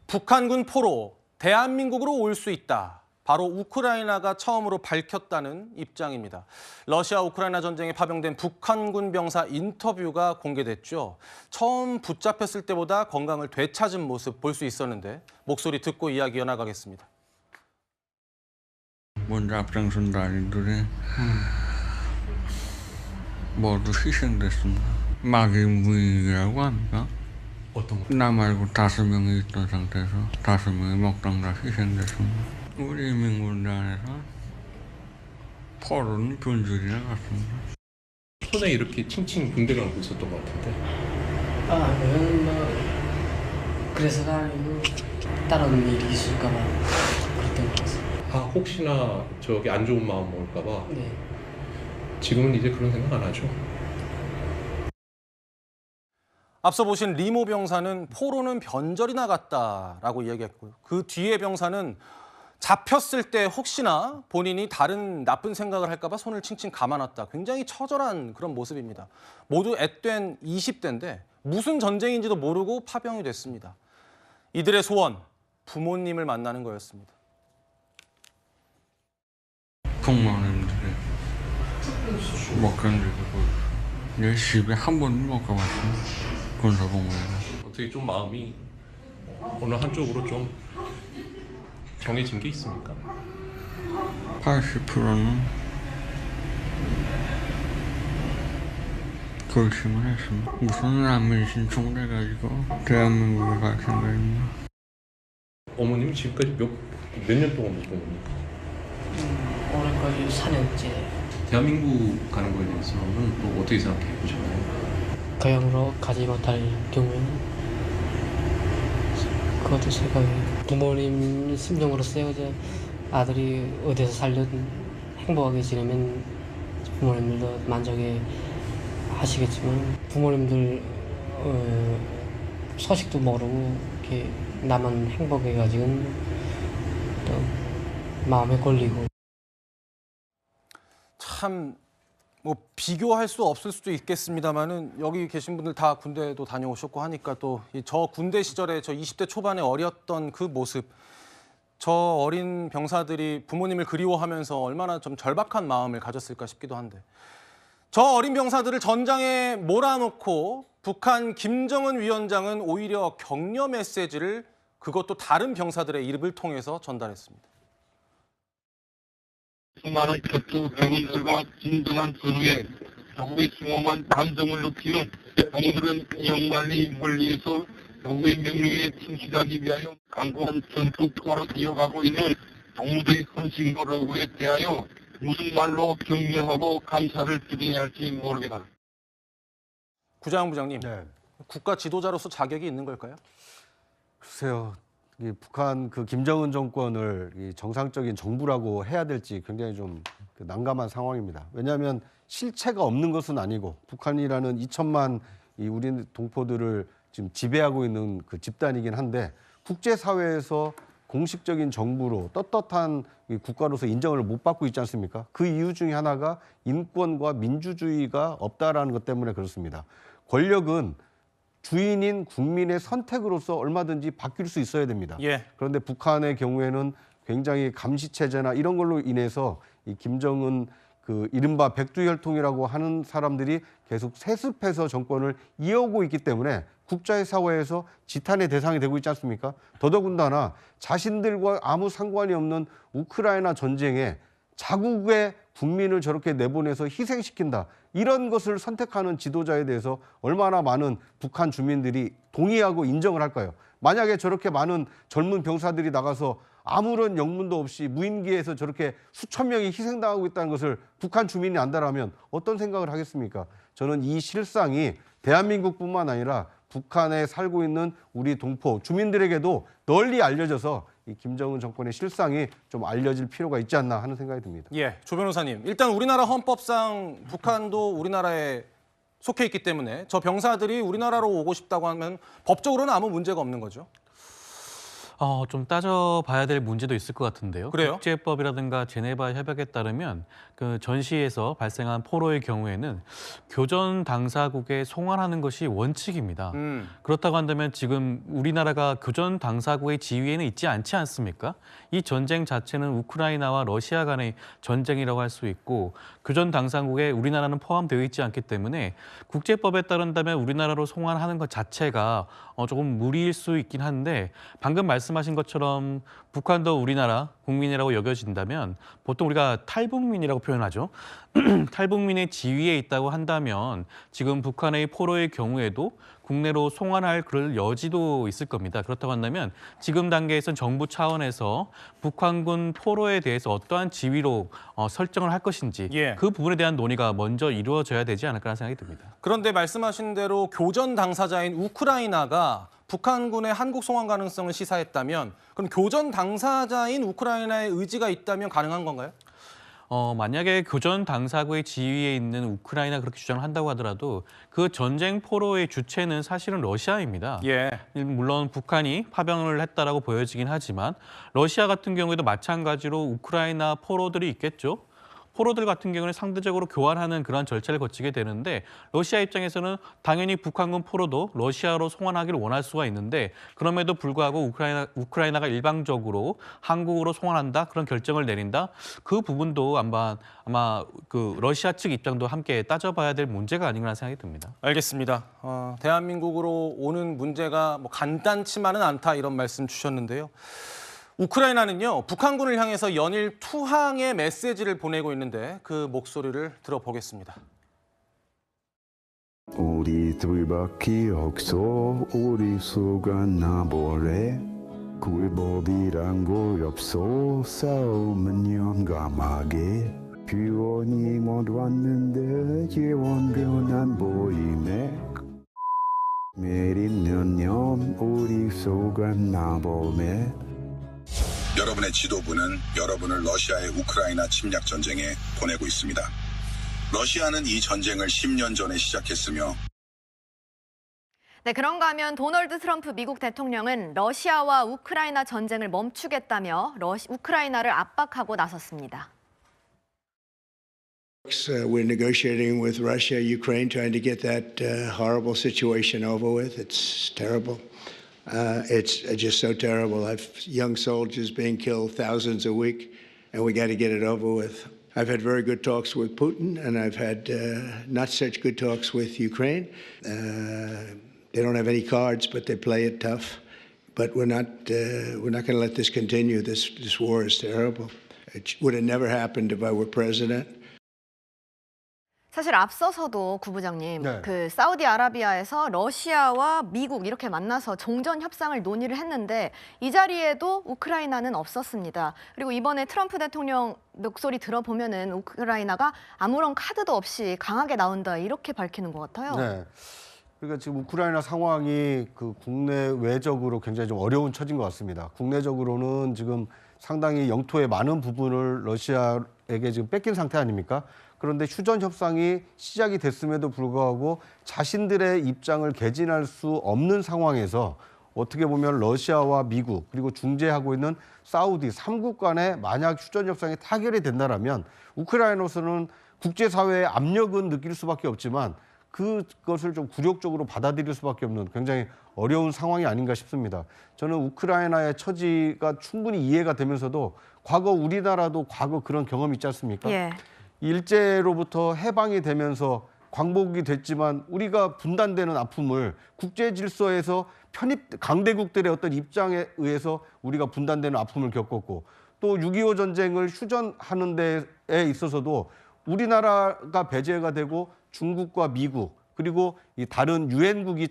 북한군 포로, 대한민국으로 올 수 있다. 바로 우크라이나가 처음으로 밝혔다는 입장입니다. 러시아 우크라이나 전쟁에 파병된 북한군 병사 인터뷰가 공개됐죠. 처음 붙잡혔을 때보다 건강을 되찾은 모습 볼 수 있었는데 목소리 듣고 이야기 이어나가겠습니다. 먼저 앞장선 날들이 모두 희생됐습니다. 마귀무익이라고 합니까? 어떤 거? 나 말고 5명이 있던 상태에서 5명이 먹당 다 희생됐습니다. 우리 인민군단에서 포로는 균질이 나갔습니다. 손에 이렇게 칭칭 붕대가 안고 있었던 것 같은데. 그건 뭐 그래서가 아니고 다른 일이 있을까봐 그랬던 것 같습니다. 혹시나 저기 안 좋은 마음 먹을까봐. 네. 지금은 이제 그런 생각 안 하죠. 앞서 보신 리모 병사는 포로는 변절이 나갔다라고 이야기했고요. 그 뒤에 병사는 잡혔을 때 혹시나 본인이 다른 나쁜 생각을 할까 봐 손을 칭칭 감아놨다. 굉장히 처절한 그런 모습입니다. 모두 앳된 20대인데 무슨 전쟁인지도 모르고 파병이 됐습니다. 이들의 소원, 부모님을 만나는 거였습니다. 부모님들이 못 견디고 내 집에 한 번도 못 가봤습니다. 군사복무에는. 어떻게 좀 마음이 어느 한쪽으로 좀 정해진 게 있습니까? 80%는 결심을 했습니다. 무슨 난민 신청돼가지고 대한민국에 갈 생각입니다. 어머님이 지금까지 몇 년 동안 못 봅니까? 올해까지 4년째 대한민국 가는 거에 대해서는 또 어떻게 생각해 보셨나요? 고향으로 가지 못할 경우에는 그것도 생각이 부모님 심정으로서요. 이제 아들이 어디서 살든 행복하게 지내면 부모님들도 만족해 하시겠지만 부모님들 소식도 모르고 이렇게 나만 행복해가지고는 또 마음에 걸리고. 참 뭐 비교할 수 없을 수도 있겠습니다만은 여기 계신 분들 다 군대도 다녀오셨고 하니까 또 저 군대 시절에 저 20대 초반에 어렸던 그 모습, 저 어린 병사들이 부모님을 그리워하면서 얼마나 좀 절박한 마음을 가졌을까 싶기도 한데, 저 어린 병사들을 전장에 몰아놓고 북한 김정은 위원장은 오히려 격려 메시지를 그것도 다른 병사들의 입을 통해서 전달했습니다. 수많은 격투 병인들과 진정한 선후에 정부의 심오한 감정을 느끼는 병들은 영만리 멀리에서 정부의 명령에 충실하기 위하여 강고한 전투 투하로 이어가고 있는 동무들의 헌신거로에 대하여 무슨 말로 격려하고 감사를 드려야 할지 모르겠다. 구자영 부장님, 네. 국가 지도자로서 자격이 있는 걸까요? 글쎄요. 이 북한 그 김정은 정권을 이 정상적인 정부라고 해야 될지 굉장히 좀 난감한 상황입니다. 왜냐하면 실체가 없는 것은 아니고 북한이라는 2천만 이 우리 동포들을 지금 지배하고 있는 그 집단이긴 한데 국제사회에서 공식적인 정부로 떳떳한 국가로서 인정을 못 받고 있지 않습니까? 그 이유 중에 하나가 인권과 민주주의가 없다라는 것 때문에 그렇습니다. 권력은 주인인 국민의 선택으로서 얼마든지 바뀔 수 있어야 됩니다. 예. 그런데 북한의 경우에는 굉장히 감시체제나 이런 걸로 인해서 이 김정은 그 이른바 백두혈통이라고 하는 사람들이 계속 세습해서 정권을 이어오고 있기 때문에 국제사회에서 지탄의 대상이 되고 있지 않습니까? 더더군다나 자신들과 아무 상관이 없는 우크라이나 전쟁에 자국의 국민을 저렇게 내보내서 희생시킨다. 이런 것을 선택하는 지도자에 대해서 얼마나 많은 북한 주민들이 동의하고 인정을 할까요? 만약에 저렇게 많은 젊은 병사들이 나가서 아무런 영문도 없이 무인기에서 저렇게 수천 명이 희생당하고 있다는 것을 북한 주민이 안다라면 어떤 생각을 하겠습니까? 저는 이 실상이 대한민국뿐만 아니라 북한에 살고 있는 우리 동포 주민들에게도 널리 알려져서 이 김정은 정권의 실상이 좀 알려질 필요가 있지 않나 하는 생각이 듭니다. 예, 조 변호사님. 일단 우리나라 헌법상 북한도 우리나라에 속해 있기 때문에 저 병사들이 우리나라로 오고 싶다고 하면 법적으로는 아무 문제가 없는 거죠. 좀 따져봐야 될 문제도 있을 것 같은데요. 그래요? 국제법이라든가 제네바 협약에 따르면 그 전시에서 발생한 포로의 경우에는 교전 당사국에 송환하는 것이 원칙입니다. 그렇다고 한다면 지금 우리나라가 교전 당사국의 지위에는 있지 않지 않습니까? 이 전쟁 자체는 우크라이나와 러시아 간의 전쟁이라고 할 수 있고 교전 당사국에 우리나라는 포함되어 있지 않기 때문에 국제법에 따른다면 우리나라로 송환하는 것 자체가 조금 무리일 수 있긴 한데 방금 말씀하신 것처럼 북한도 우리나라 국민이라고 여겨진다면 보통 우리가 탈북민이라고 표현하죠. 탈북민의 지위에 있다고 한다면 지금 북한의 포로의 경우에도 국내로 송환할 그럴 여지도 있을 겁니다. 그렇다고 한다면 지금 단계에선 정부 차원에서 북한군 포로에 대해서 어떠한 지위로 설정을 할 것인지 예. 그 부분에 대한 논의가 먼저 이루어져야 되지 않을까 생각이 듭니다. 그런데 말씀하신 대로 교전 당사자인 우크라이나가 북한군의 한국 송환 가능성을 시사했다면 그럼 교전 당사자인 우크라이나의 의지가 있다면 가능한 건가요? 만약에 교전 당사국의 지위에 있는 우크라이나 그렇게 주장을 한다고 하더라도 그 전쟁 포로의 주체는 사실은 러시아입니다. 예. 물론 북한이 파병을 했다라고 보여지긴 하지만 러시아 같은 경우에도 마찬가지로 우크라이나 포로들이 있겠죠. 포로들 같은 경우는 상대적으로 교환하는 그런 절차를 거치게 되는데 러시아 입장에서는 당연히 북한군 포로도 러시아로 송환하기를 원할 수가 있는데 그럼에도 불구하고 우크라이나가 일방적으로 한국으로 송환한다 그런 결정을 내린다 그 부분도 아마 그 러시아 측 입장도 함께 따져봐야 될 문제가 아닌가 생각이 듭니다. 알겠습니다. 대한민국으로 오는 문제가 뭐 간단치만은 않다 이런 말씀 주셨는데요. 우크라이나는요, 북한군을 향해서 연일 투항의 메시지를 보내고 있는데 그 목소리를 들어보겠습니다. 우리 둘밖에 없어 우리 수가 나보래 굴법이란 걸 없어 싸움은 용감하게 비원이 못 왔는데 지원병 안 보이네 매일 년년 우리 수가 나보네 여러분의 지도부는 여러분을 러시아의 우크라이나 침략 전쟁에 보내고 있습니다. 러시아는 이 전쟁을 10년 전에 시작했으며 네, 그런가 하면 도널드 트럼프 미국 대통령은 러시아와 우크라이나 전쟁을 멈추겠다며 우크라이나를 압박하고 나섰습니다. We're negotiating with Russia, Ukraine, trying to get that horrible situation over with. It's terrible. It's just so terrible. I've young soldiers being killed, thousands a week, and we got to get it over with. I've had very good talks with Putin, and I've had not such good talks with Ukraine. They don't have any cards, but they play it tough. But we're not going to let this continue. This war is terrible. It would have never happened if I were president. 사실 앞서서도 구부장님, 네. 그 사우디아라비아에서 러시아와 미국 이렇게 만나서 종전 협상을 논의를 했는데 이 자리에도 우크라이나는 없었습니다. 그리고 이번에 트럼프 대통령 목소리 들어보면은 우크라이나가 아무런 카드도 없이 강하게 나온다 이렇게 밝히는 것 같아요. 네. 그러니까 지금 우크라이나 상황이 그 국내외적으로 굉장히 좀 어려운 처진 것 같습니다. 국내적으로는 지금 상당히 영토의 많은 부분을 러시아에게 지금 뺏긴 상태 아닙니까? 그런데 휴전 협상이 시작이 됐음에도 불구하고 자신들의 입장을 개진할 수 없는 상황에서 어떻게 보면 러시아와 미국 그리고 중재하고 있는 사우디 3국 간에 만약 휴전 협상이 타결이 된다라면 우크라이나로서는 국제사회의 압력은 느낄 수밖에 없지만 그것을 좀 굴욕적으로 받아들일 수밖에 없는 굉장히 어려운 상황이 아닌가 싶습니다. 저는 우크라이나의 처지가 충분히 이해가 되면서도 과거 우리나라도 과거 그런 경험이 있지 않습니까? 예. 일제로부터 해방이 되면서 광복이 됐지만 우리가 분단되는 아픔을 국제 질서에서 강대국들의 어떤 입장에 의해서 우리가 분단되는 아픔을 겪었고 또 6.25 전쟁을 휴전하는 데에 있어서도 우리나라가 배제가 되고 중국과 미국 그리고 이 다른 유엔국이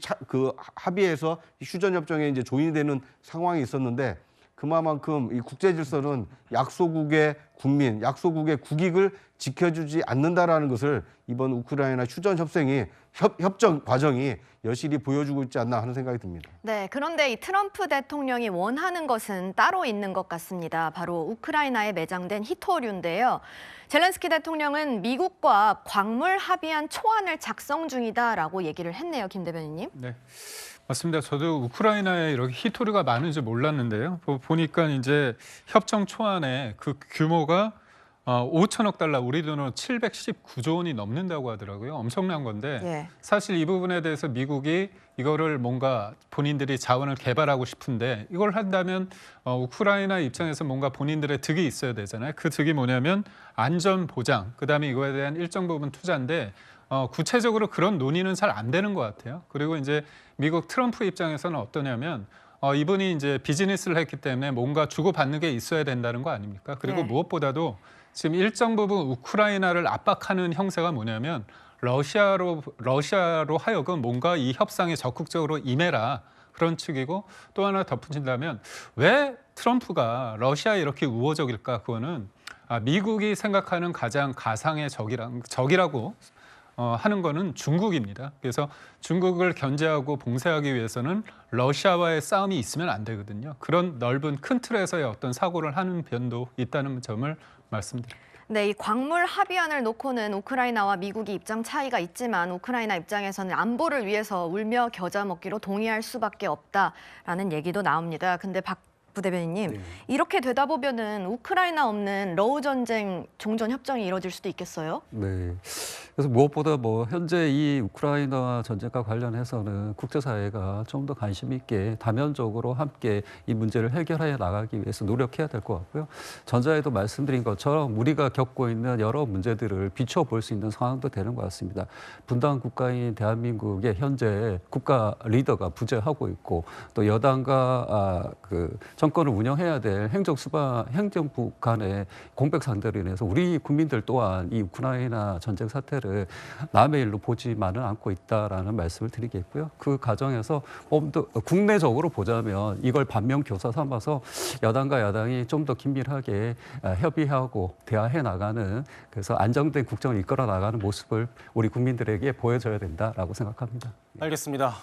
합의해서 휴전 협정에 이제 조인이 되는 상황이 있었는데 그만큼 이 국제 질서는 약소국의 국민, 약소국의 국익을 지켜주지 않는다라는 것을 이번 우크라이나 휴전 협상이 협정 과정이 여실히 보여주고 있지 않나 하는 생각이 듭니다. 네, 그런데 이 트럼프 대통령이 원하는 것은 따로 있는 것 같습니다. 바로 우크라이나에 매장된 히토류인데요. 젤렌스키 대통령은 미국과 광물 합의안 초안을 작성 중이다라고 얘기를 했네요, 김 대변인님. 네, 맞습니다. 저도 우크라이나에 이렇게 히토류가 많은지 몰랐는데요. 보니까 이제 협정 초안에 그 규모가 5천억 달러, 우리 돈으로 719조 원이 넘는다고 하더라고요. 엄청난 건데 예. 사실 이 부분에 대해서 미국이 이거를 뭔가 본인들이 자원을 개발하고 싶은데 이걸 한다면 우크라이나 입장에서 뭔가 본인들의 득이 있어야 되잖아요. 그 득이 뭐냐면 안전 보장, 그다음에 이거에 대한 일정 부분 투자인데 구체적으로 그런 논의는 잘 안 되는 것 같아요. 그리고 이제 미국 트럼프 입장에서는 어떠냐면 이분이 이제 비즈니스를 했기 때문에 뭔가 주고받는 게 있어야 된다는 거 아닙니까? 그리고 네. 무엇보다도 지금 일정 부분 우크라이나를 압박하는 형세가 뭐냐면 러시아로 하여금 뭔가 이 협상에 적극적으로 임해라 그런 측이고, 또 하나 덧붙인다면 왜 트럼프가 러시아에 이렇게 우호적일까? 그거는 미국이 생각하는 가장 가상의 적이라고 하는 거는 중국입니다. 그래서 중국을 견제하고 봉쇄하기 위해서는 러시아와의 싸움이 있으면 안 되거든요. 그런 넓은 큰 틀에서의 어떤 사고를 하는 변도 있다는 점을 말씀드립니다. 네, 이 광물 합의안을 놓고는 우크라이나와 미국이 입장 차이가 있지만 우크라이나 입장에서는 안보를 위해서 울며 겨자 먹기로 동의할 수밖에 없다라는 얘기도 나옵니다. 근데 박 부대변인님, 네. 이렇게 되다 보면은 우크라이나 없는 러우 전쟁 종전 협정이 이뤄질 수도 있겠어요? 네. 그래서 무엇보다 현재 이 우크라이나 전쟁과 관련해서는 국제사회가 좀 더 관심 있게 다면적으로 함께 이 문제를 해결해 나가기 위해서 노력해야 될 것 같고요. 전자에도 말씀드린 것처럼 우리가 겪고 있는 여러 문제들을 비춰볼 수 있는 상황도 되는 것 같습니다. 분단 국가인 대한민국의 현재 국가 리더가 부재하고 있고, 또 여당과 정권을 운영해야 될 행정부 간의 공백 상대로 인해서 우리 국민들 또한 이 우크라이나 전쟁 사태를 남의 일로 보지만은 않고 있다라는 말씀을 드리겠고요. 그 과정에서 국내적으로 보자면 이걸 반면교사 삼아서 여당과 야당이 좀 더 긴밀하게 협의하고 대화해 나가는, 그래서 안정된 국정을 이끌어 나가는 모습을 우리 국민들에게 보여줘야 된다라고 생각합니다. 알겠습니다.